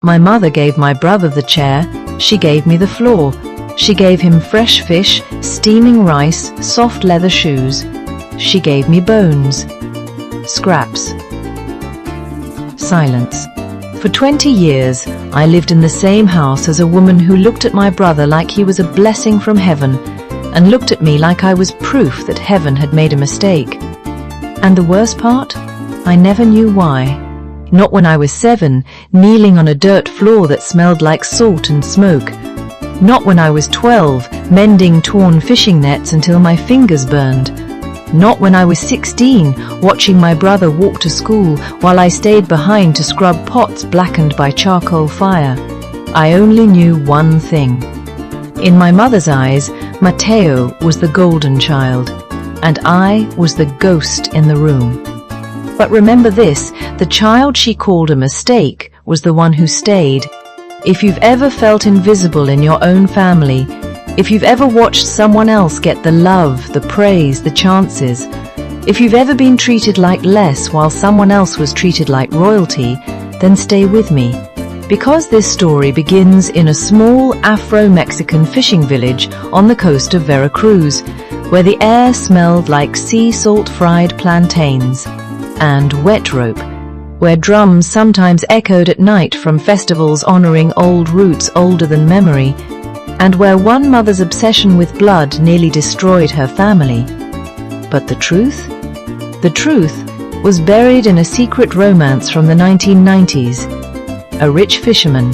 My mother gave my brother the chair, she gave me the floor. She gave him fresh fish, steaming rice, soft leather shoes. She gave me bones. Scraps. Silence. For 20 years, I lived in the same house as a woman who looked at my brother like he was a blessing from heaven, and looked at me like I was proof that heaven had made a mistake. And the worst part? I never knew why. Not when I was 7, kneeling on a dirt floor that smelled like salt and smoke. Not when I was 12, mending torn fishing nets until my fingers burned. Not when I was 16, watching my brother walk to school while I stayed behind to scrub pots blackened by charcoal fire. I only knew one thing. In my mother's eyes, Mateo was the golden child, and I was the ghost in the room. But remember this, the child she called a mistake was the one who stayed. If you've ever felt invisible in your own family, if you've ever watched someone else get the love, the praise, the chances, if you've ever been treated like less while someone else was treated like royalty, then stay with me. Because this story begins in a small Afro-Mexican fishing village on the coast of Veracruz, where the air smelled like sea salt fried plantains, and wet rope, where drums sometimes echoed at night from festivals honoring old roots older than memory, and where one mother's obsession with blood nearly destroyed her family. But the truth? The truth was buried in a secret romance from the 1990s. A rich fisherman,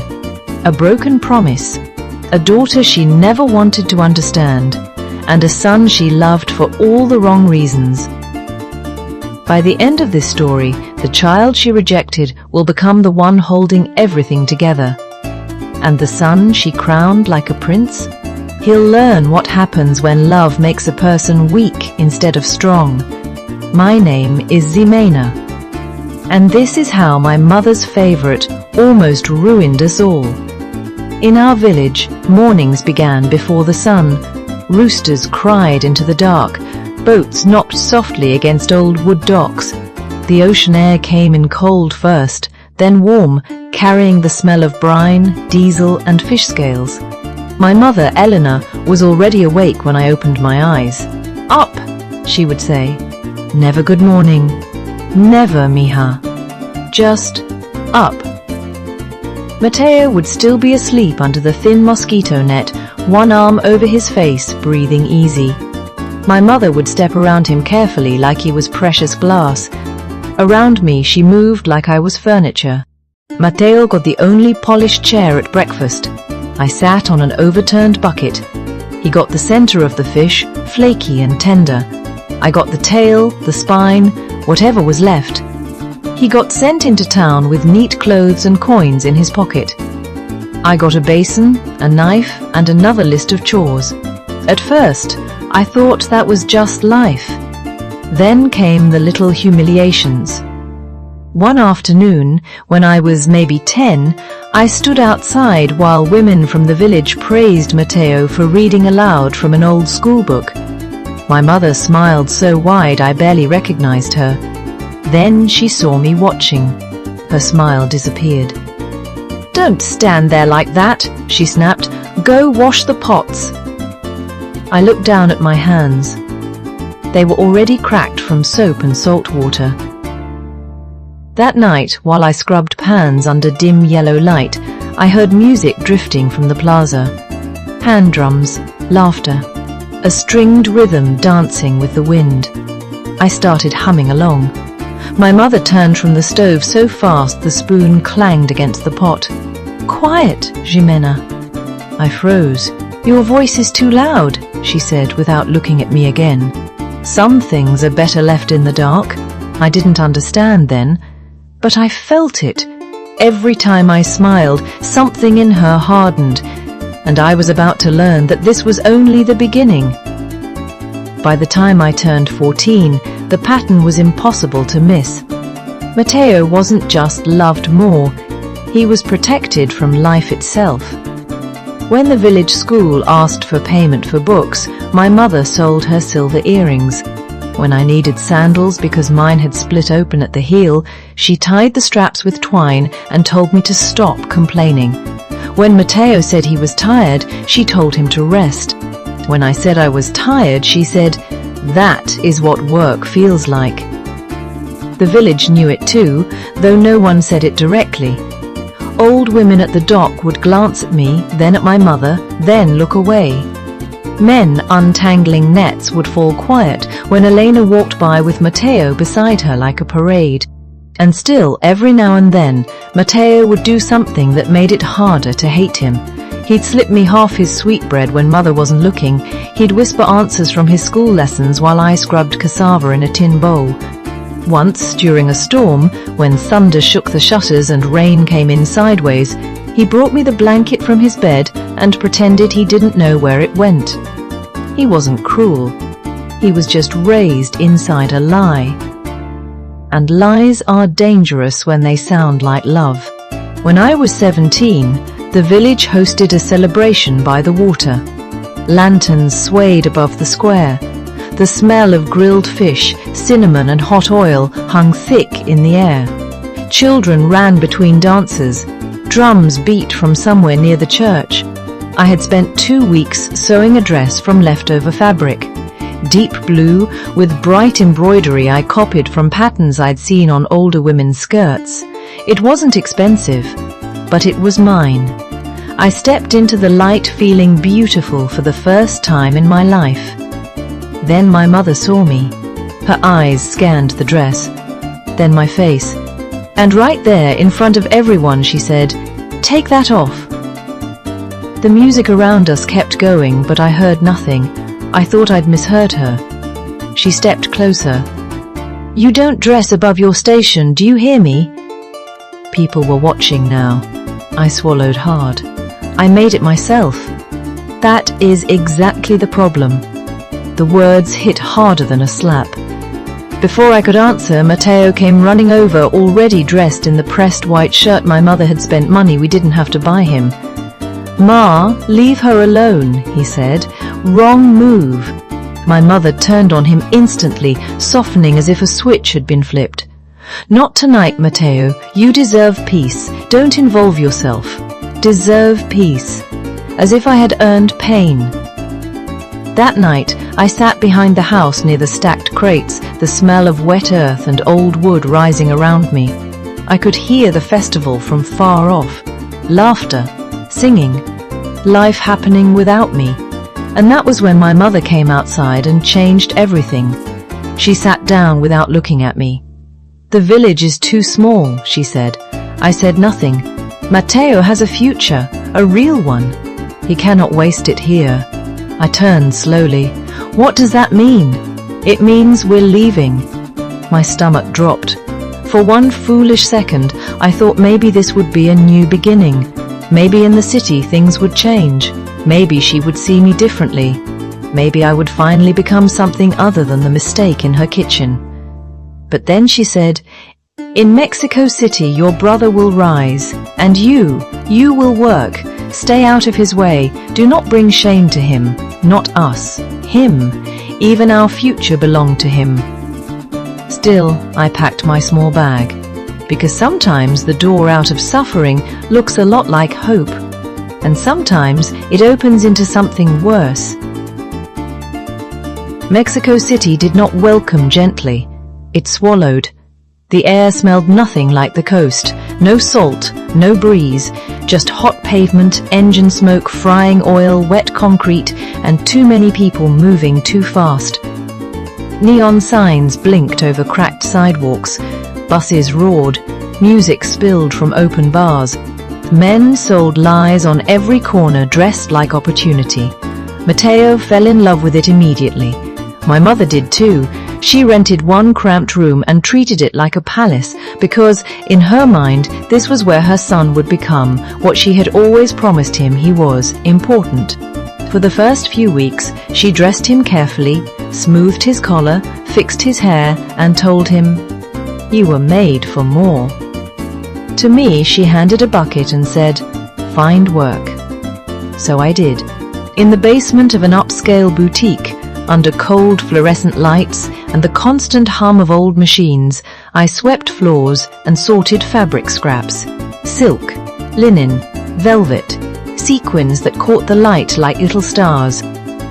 a broken promise, a daughter she never wanted to understand, and a son she loved for all the wrong reasons. By the end of this story, the child she rejected will become the one holding everything together. And the son she crowned like a prince? He'll learn what happens when love makes a person weak instead of strong. My name is Ximena. And this is how my mother's favorite almost ruined us all. In our village, mornings began before the sun. Roosters cried into the dark. Boats knocked softly against old wood docks. The ocean air came in cold first, then warm, carrying the smell of brine, diesel, and fish scales. My mother, Eleanor, was already awake when I opened my eyes. "Up," she would say. Never good morning. Never, mija. Just up. Mateo would still be asleep under the thin mosquito net, one arm over his face, breathing easy. My mother would step around him carefully like he was precious glass. Around me she moved like I was furniture. Mateo got the only polished chair at breakfast. I sat on an overturned bucket. He got the center of the fish, flaky and tender. I got the tail, the spine, whatever was left. He got sent into town with neat clothes and coins in his pocket. I got a basin, a knife, and another list of chores. At first, I thought that was just life. Then came the little humiliations. One afternoon, when I was maybe 10, I stood outside while women from the village praised Mateo for reading aloud from an old schoolbook. My mother smiled so wide I barely recognized her. Then she saw me watching. Her smile disappeared. "Don't stand there like that," she snapped. "Go wash the pots." I looked down at my hands. They were already cracked from soap and salt water. That night, while I scrubbed pans under dim yellow light, I heard music drifting from the plaza. Hand drums, laughter, a stringed rhythm dancing with the wind. I started humming along. My mother turned from the stove so fast the spoon clanged against the pot. "Quiet, Ximena." I froze. "Your voice is too loud," she said without looking at me again. Some things are better left in the dark. I didn't understand then, but I felt it. Every time I smiled, something in her hardened, and I was about to learn that this was only the beginning. By the time I turned 14, the pattern was impossible to miss. Mateo wasn't just loved more, he was protected from life itself. When the village school asked for payment for books, my mother sold her silver earrings. When I needed sandals because mine had split open at the heel, she tied the straps with twine and told me to stop complaining. When Mateo said he was tired, she told him to rest. When I said I was tired, she said, "That is what work feels like." The village knew it too, though no one said it directly. Old women at the dock would glance at me, then at my mother, then look away. Men untangling nets would fall quiet when Elena walked by with Mateo beside her like a parade. And still, every now and then, Mateo would do something that made it harder to hate him. He'd slip me half his sweetbread when mother wasn't looking. He'd whisper answers from his school lessons while I scrubbed cassava in a tin bowl. Once, during a storm, when thunder shook the shutters and rain came in sideways, he brought me the blanket from his bed and pretended he didn't know where it went. He wasn't cruel. He was just raised inside a lie. And lies are dangerous when they sound like love. When I was 17, the village hosted a celebration by the water. Lanterns swayed above the square. The smell of grilled fish, cinnamon and hot oil hung thick in the air. Children ran between dances. Drums beat from somewhere near the church. I had spent 2 weeks sewing a dress from leftover fabric. Deep blue, with bright embroidery I copied from patterns I'd seen on older women's skirts. It wasn't expensive, but it was mine. I stepped into the light feeling beautiful for the first time in my life. Then my mother saw me. Her eyes scanned the dress, then my face. And right there, in front of everyone, she said, "Take that off." The music around us kept going, but I heard nothing. I thought I'd misheard her. She stepped closer. "You don't dress above your station, do you hear me?" People were watching now. I swallowed hard. I made it myself. That is exactly the problem. The words hit harder than a slap. Before I could answer, Mateo came running over, already dressed in the pressed white shirt my mother had spent money we didn't have to buy him. "Ma, leave her alone," he said. "Wrong move." My mother turned on him instantly, softening as if a switch had been flipped. "Not tonight, Mateo. You deserve peace. Don't involve yourself. Deserve peace." As if I had earned pain. That night, I sat behind the house near the stacked crates, the smell of wet earth and old wood rising around me. I could hear the festival from far off. Laughter, singing, life happening without me. And that was when my mother came outside and changed everything. She sat down without looking at me. "The village is too small," she said. I said nothing. "Mateo has a future, a real one. He cannot waste it here." I turned slowly. "What does that mean?" "It means we're leaving." My stomach dropped. For one foolish second, I thought maybe this would be a new beginning. Maybe in the city things would change. Maybe she would see me differently. Maybe I would finally become something other than the mistake in her kitchen. But then she said, "In Mexico City your brother will rise, and you will work. Stay out of his way. Do not bring shame to him. Not us. Him. Even our future belonged to him." Still, I packed my small bag. Because sometimes the door out of suffering looks a lot like hope. And sometimes it opens into something worse. Mexico City did not welcome gently. It swallowed. The air smelled nothing like the coast. No salt, no breeze, just hot pavement, engine smoke, frying oil, wet concrete, and too many people moving too fast. Neon signs blinked over cracked sidewalks. Buses roared. Music spilled from open bars. Men sold lies on every corner, dressed like opportunity. Mateo fell in love with it immediately. My mother did too. She rented one cramped room and treated it like a palace because, in her mind, this was where her son would become what she had always promised him he was: important. For the first few weeks, she dressed him carefully, smoothed his collar, fixed his hair, and told him, "You were made for more." To me, she handed a bucket and said, "Find work." So I did. In the basement of an upscale boutique, under cold fluorescent lights and the constant hum of old machines, I swept floors and sorted fabric scraps. Silk, linen, velvet, sequins that caught the light like little stars.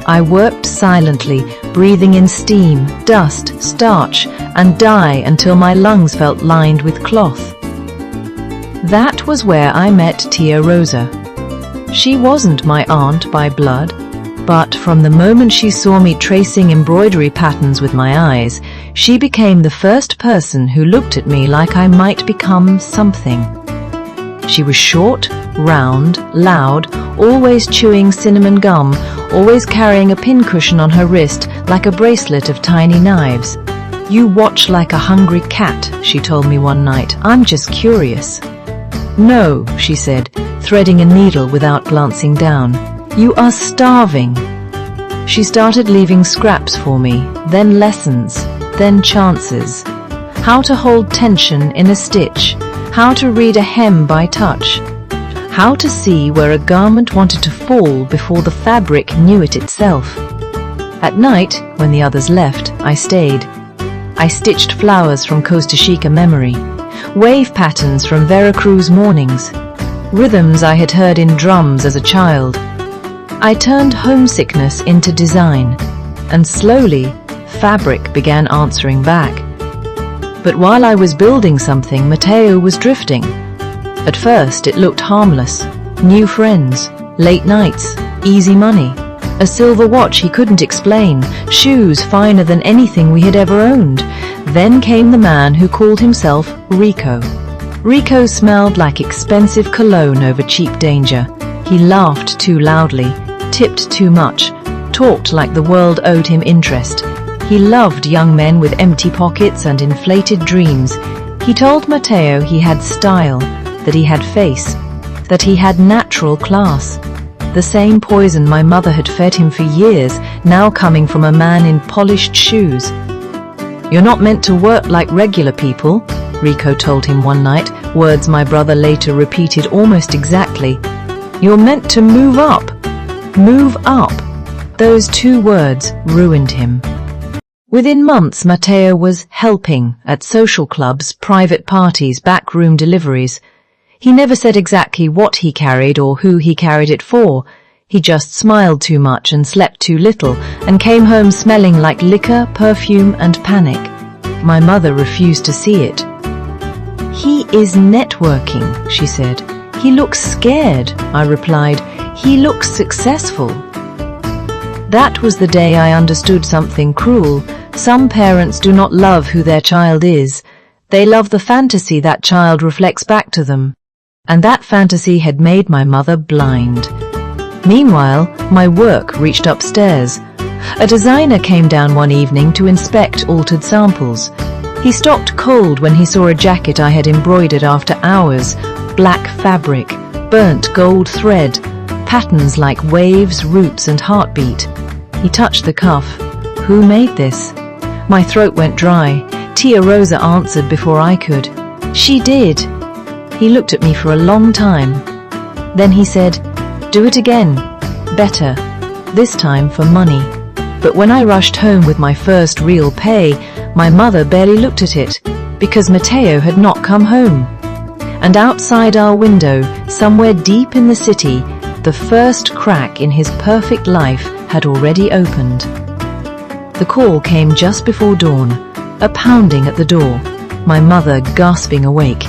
I worked silently, breathing in steam, dust, starch, and dye until my lungs felt lined with cloth. That was where I met Tia Rosa. She wasn't my aunt by blood, but from the moment she saw me tracing embroidery patterns with my eyes, she became the first person who looked at me like I might become something. She was short, round, loud, always chewing cinnamon gum, always carrying a pincushion on her wrist like a bracelet of tiny knives. "You watch like a hungry cat," she told me one night. "I'm just curious." "No," she said, threading a needle without glancing down. "You are starving." She started leaving scraps for me, then lessons, then chances. How to hold tension in a stitch, how to read a hem by touch, how to see where a garment wanted to fall before the fabric knew it itself. At night, when the others left, I stayed. I stitched flowers from Costa Rica memory, wave patterns from Veracruz mornings, rhythms I had heard in drums as a child. I turned homesickness into design, and slowly, fabric began answering back. But while I was building something, Mateo was drifting. At first, it looked harmless. New friends, late nights, easy money, a silver watch he couldn't explain, shoes finer than anything we had ever owned. Then came the man who called himself Rico. Rico smelled like expensive cologne over cheap danger. He laughed too loudly, tipped too much, talked like the world owed him interest. He loved young men with empty pockets and inflated dreams. He told Mateo he had style, that he had face, that he had natural class. The same poison my mother had fed him for years, now coming from a man in polished shoes. "You're not meant to work like regular people," Rico told him one night, words my brother later repeated almost exactly. "You're meant to move up." Move up. Those two words ruined him. Within months, Mateo was helping at social clubs, private parties, backroom deliveries. He never said exactly what he carried or who he carried it for. He just smiled too much and slept too little and came home smelling like liquor, perfume, and panic. My mother refused to see it. "He is networking," she said. "He looks scared," I replied. "He looks successful." That was the day I understood something cruel. Some parents do not love who their child is. They love the fantasy that child reflects back to them. And that fantasy had made my mother blind. Meanwhile, my work reached upstairs. A designer came down one evening to inspect altered samples. He stopped cold when he saw a jacket I had embroidered after hours. Black fabric, burnt gold thread, patterns like waves, roots, and heartbeat. He touched the cuff. "Who made this?" My throat went dry. Tia Rosa answered before I could. "She did." He looked at me for a long time. Then he said, "Do it again. Better. This time for money." But when I rushed home with my first real pay, my mother barely looked at it, because Mateo had not come home. And outside our window, somewhere deep in the city, the first crack in his perfect life had already opened. The call came just before dawn, a pounding at the door, my mother gasping awake.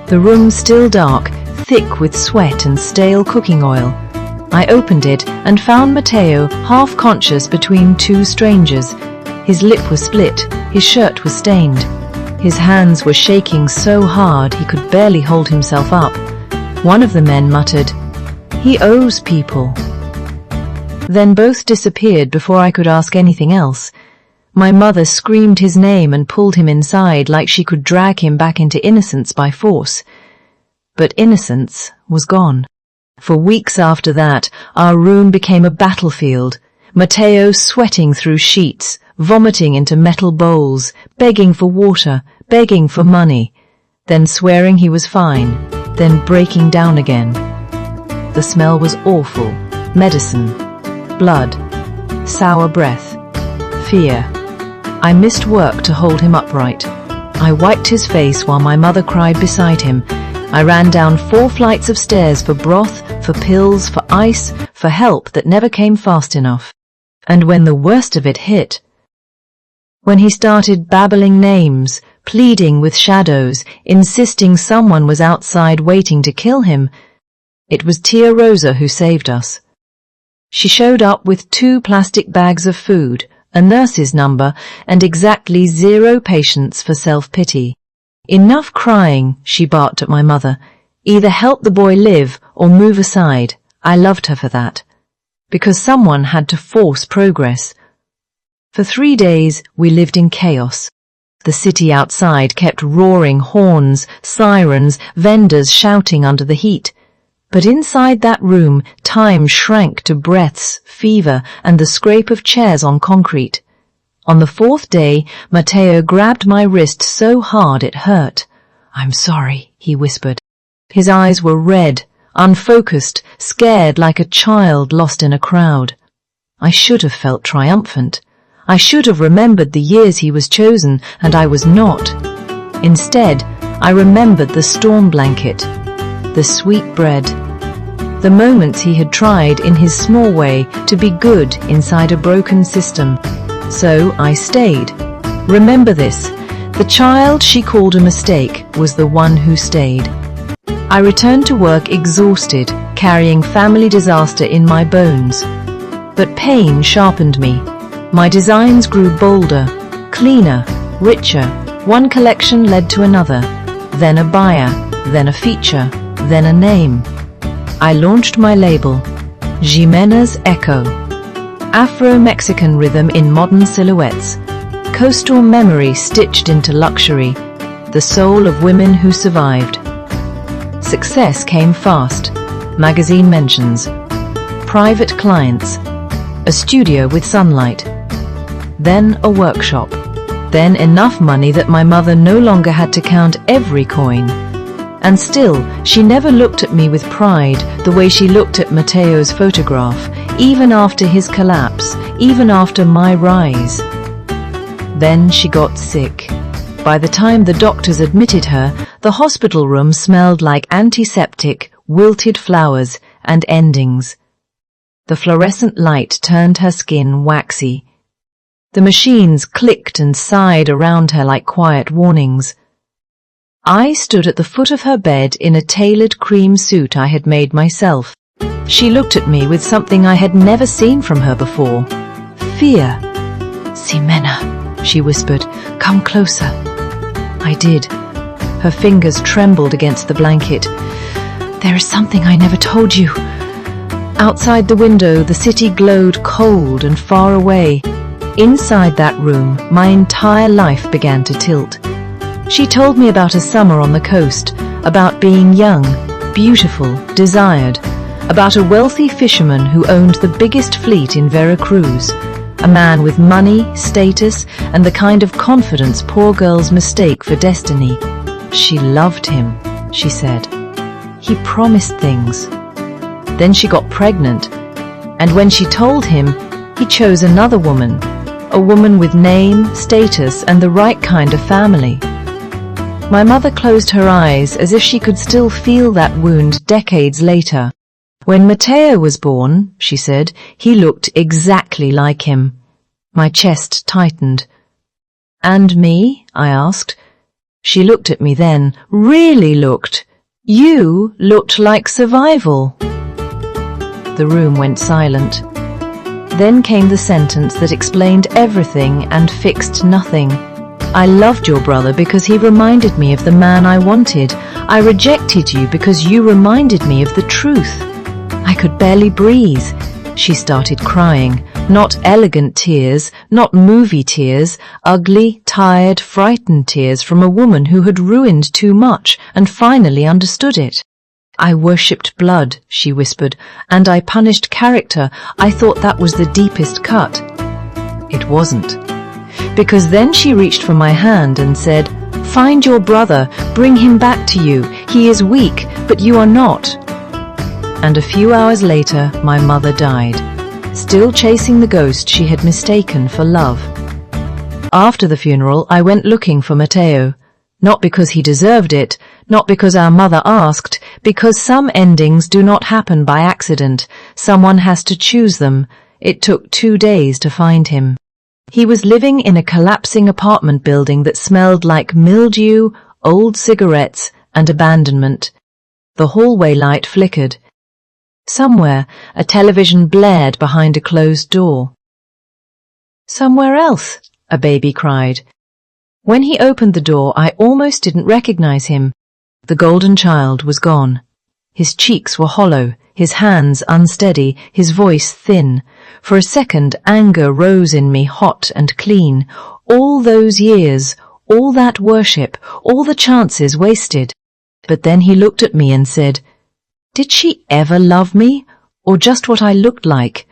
The room still dark, thick with sweat and stale cooking oil. I opened it and found Mateo half-conscious between two strangers. His lip was split, his shirt was stained. His hands were shaking so hard he could barely hold himself up. One of the men muttered, "He owes people." Then both disappeared before I could ask anything else. My mother screamed his name and pulled him inside like she could drag him back into innocence by force. But innocence was gone. For weeks after that, our room became a battlefield. Mateo sweating through sheets, vomiting into metal bowls, begging for water, begging for money, then swearing he was fine, then breaking down again. The smell was awful. Medicine, blood, sour breath. fear. I missed work to hold him upright. I wiped his face while my mother cried beside him. I ran down 4 flights of stairs for broth, for pills, for ice, for help that never came fast enough. And when the worst of it hit, when he started babbling names, pleading with shadows, insisting someone was outside waiting to kill him, it was Tia Rosa who saved us. She showed up with 2 plastic bags of food, a nurse's number, and exactly 0 patience for self-pity. Enough crying, she barked at my mother. Either help the boy live or move aside. I loved her for that. Because someone had to force progress. For 3 days, we lived in chaos. The city outside kept roaring horns, sirens, vendors shouting under the heat. But inside that room, time shrank to breaths, fever, and the scrape of chairs on concrete. On the 4th day, Mateo grabbed my wrist so hard it hurt. "I'm sorry," he whispered. His eyes were red, unfocused, scared like a child lost in a crowd. I should have felt triumphant. I should have remembered the years he was chosen, and I was not. Instead, I remembered the storm blanket, the sweet bread, the moments he had tried in his small way to be good inside a broken system. So I stayed. Remember this, the child she called a mistake was the one who stayed. I returned to work exhausted, carrying family disaster in my bones. But pain sharpened me. My designs grew bolder, cleaner, richer. One collection led to another, then a buyer, then a feature, then a name. I launched my label, Ximena's Echo. Afro-Mexican rhythm in modern silhouettes, coastal memory stitched into luxury, the soul of women who survived. Success came fast, magazine mentions, private clients, a studio with sunlight, then a workshop, then enough money that my mother no longer had to count every coin. And still, she never looked at me with pride the way she looked at Mateo's photograph, even after his collapse, even after my rise. Then she got sick. By the time the doctors admitted her, the hospital room smelled like antiseptic, wilted flowers, and endings. The fluorescent light turned her skin waxy. The machines clicked and sighed around her like quiet warnings. I stood at the foot of her bed in a tailored cream suit I had made myself. She looked at me with something I had never seen from her before. Fear. "Ximena," she whispered, "come closer." I did. Her fingers trembled against the blanket. "There is something I never told you." Outside the window, the city glowed cold and far away. Inside that room, my entire life began to tilt. She told me about a summer on the coast, about being young, beautiful, desired, about a wealthy fisherman who owned the biggest fleet in Veracruz, a man with money, status, and the kind of confidence poor girls mistake for destiny. She loved him, she said. He promised things. Then she got pregnant, and when she told him, he chose another woman, a woman with name, status, and the right kind of family. My mother closed her eyes as if she could still feel that wound decades later. When Mateo was born, she said, he looked exactly like him. My chest tightened. "And me?" I asked. She looked at me then, really looked. "You looked like survival." The room went silent. Then came the sentence that explained everything and fixed nothing. "I loved your brother because he reminded me of the man I wanted. I rejected you because you reminded me of the truth." I could barely breathe. She started crying. Not elegant tears, not movie tears, ugly, tired, frightened tears from a woman who had ruined too much and finally understood it. "I worshipped blood," she whispered, "and I punished character. I thought that was the deepest cut." It wasn't. Because then she reached for my hand and said, "Find your brother, bring him back to you. He is weak, but you are not." And a few hours later, my mother died, still chasing the ghost she had mistaken for love. After the funeral, I went looking for Mateo. Not because he deserved it, not because our mother asked, because some endings do not happen by accident. Someone has to choose them. It took 2 days to find him. He was living in a collapsing apartment building that smelled like mildew, old cigarettes, and abandonment. The hallway light flickered. Somewhere, a television blared behind a closed door. "Somewhere else," a baby cried. When he opened the door, I almost didn't recognize him. The golden child was gone. His cheeks were hollow, his hands unsteady, his voice thin. For a second, anger rose in me, hot and clean. All those years, all that worship, all the chances wasted. But then he looked at me and said, "Did she ever love me, or just what I looked like?"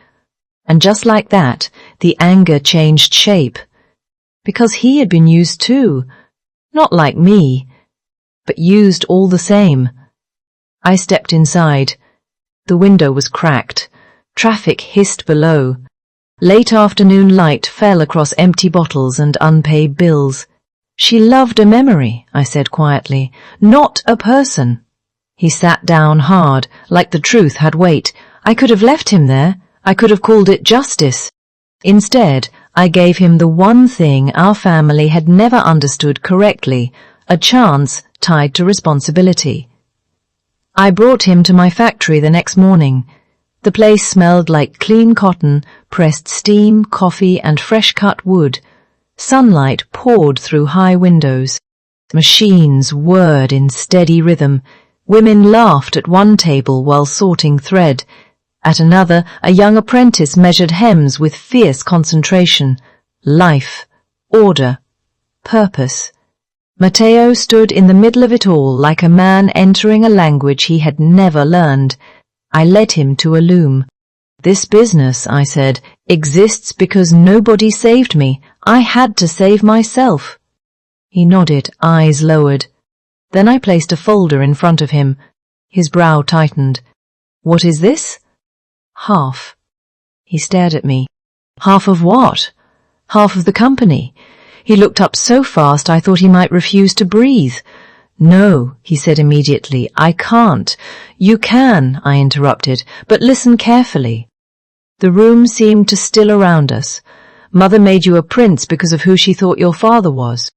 And just like that, the anger changed shape. Because he had been used too. Not like me, but used all the same. I stepped inside. The window was cracked. Traffic hissed below. Late afternoon light fell across empty bottles and unpaid bills. "She loved a memory," I said quietly, "not a person." He sat down hard, like the truth had weight. I could have left him there. I could have called it justice. Instead, I gave him the one thing our family had never understood correctly, a chance tied to responsibility. I brought him to my factory the next morning. The place smelled like clean cotton, pressed steam, coffee, and fresh-cut wood. Sunlight poured through high windows. Machines whirred in steady rhythm. Women laughed at one table while sorting thread. At another, a young apprentice measured hems with fierce concentration. Life, order, purpose. Mateo stood in the middle of it all like a man entering a language he had never learned. I led him to a loom. "This business," I said, "exists because nobody saved me. I had to save myself." He nodded, eyes lowered. Then I placed a folder in front of him. His brow tightened. "What is this?" "Half." He stared at me. "Half of what?" "Half of the company." He looked up so fast I thought he might refuse to breathe. "No," he said immediately, "I can't." "You can," I interrupted, "but listen carefully." The room seemed to still around us. "Mother made you a prince because of who she thought your father was.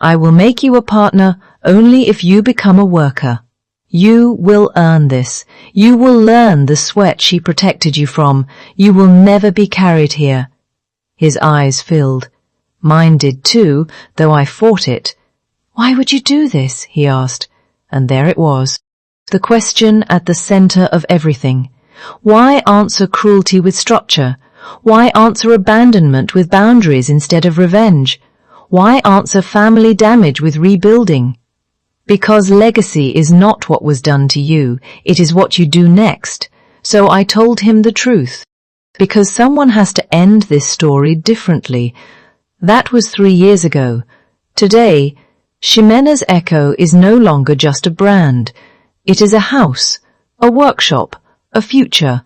I will make you a partner only if you become a worker. You will earn this. You will learn the sweat she protected you from. You will never be carried here." His eyes filled. Mine did too, though I fought it. "Why would you do this?" he asked. And there it was. The question at the center of everything. Why answer cruelty with structure? Why answer abandonment with boundaries instead of revenge? Why answer family damage with rebuilding? Because legacy is not what was done to you, it is what you do next. So I told him the truth. Because someone has to end this story differently. That was 3 years ago. Today, Ximena's Echo is no longer just a brand. It is a house, a workshop, a future.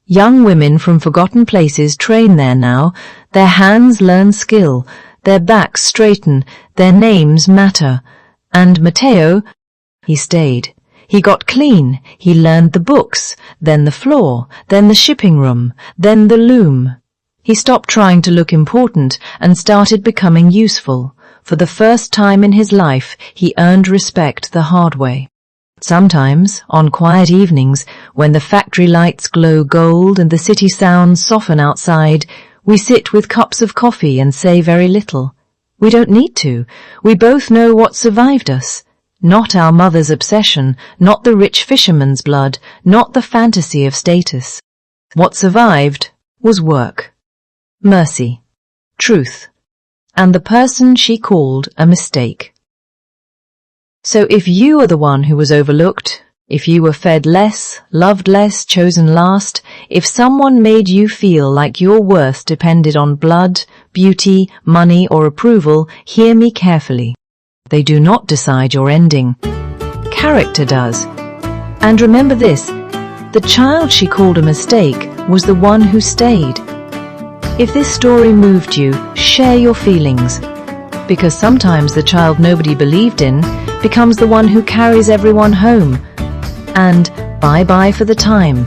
Young women from forgotten places train there now. Their hands learn skill, their backs straighten, their names matter. And Mateo, he stayed. He got clean. He learned the books, then the floor, then the shipping room, then the loom. He stopped trying to look important and started becoming useful. For the first time in his life, he earned respect the hard way. Sometimes, on quiet evenings, when the factory lights glow gold and the city sounds soften outside, we sit with cups of coffee and say very little. We don't need to. We both know what survived us. Not our mother's obsession, not the rich fisherman's blood, not the fantasy of status. What survived was work, mercy, truth, and the person she called a mistake. So if you are the one who was overlooked, if you were fed less, loved less, chosen last, if someone made you feel like your worth depended on blood, beauty, money, or approval, hear me carefully. They do not decide your ending. Character does. And remember this, the child she called a mistake was the one who stayed. If this story moved you, share your feelings. Because sometimes the child nobody believed in becomes the one who carries everyone home. And bye-bye for the time.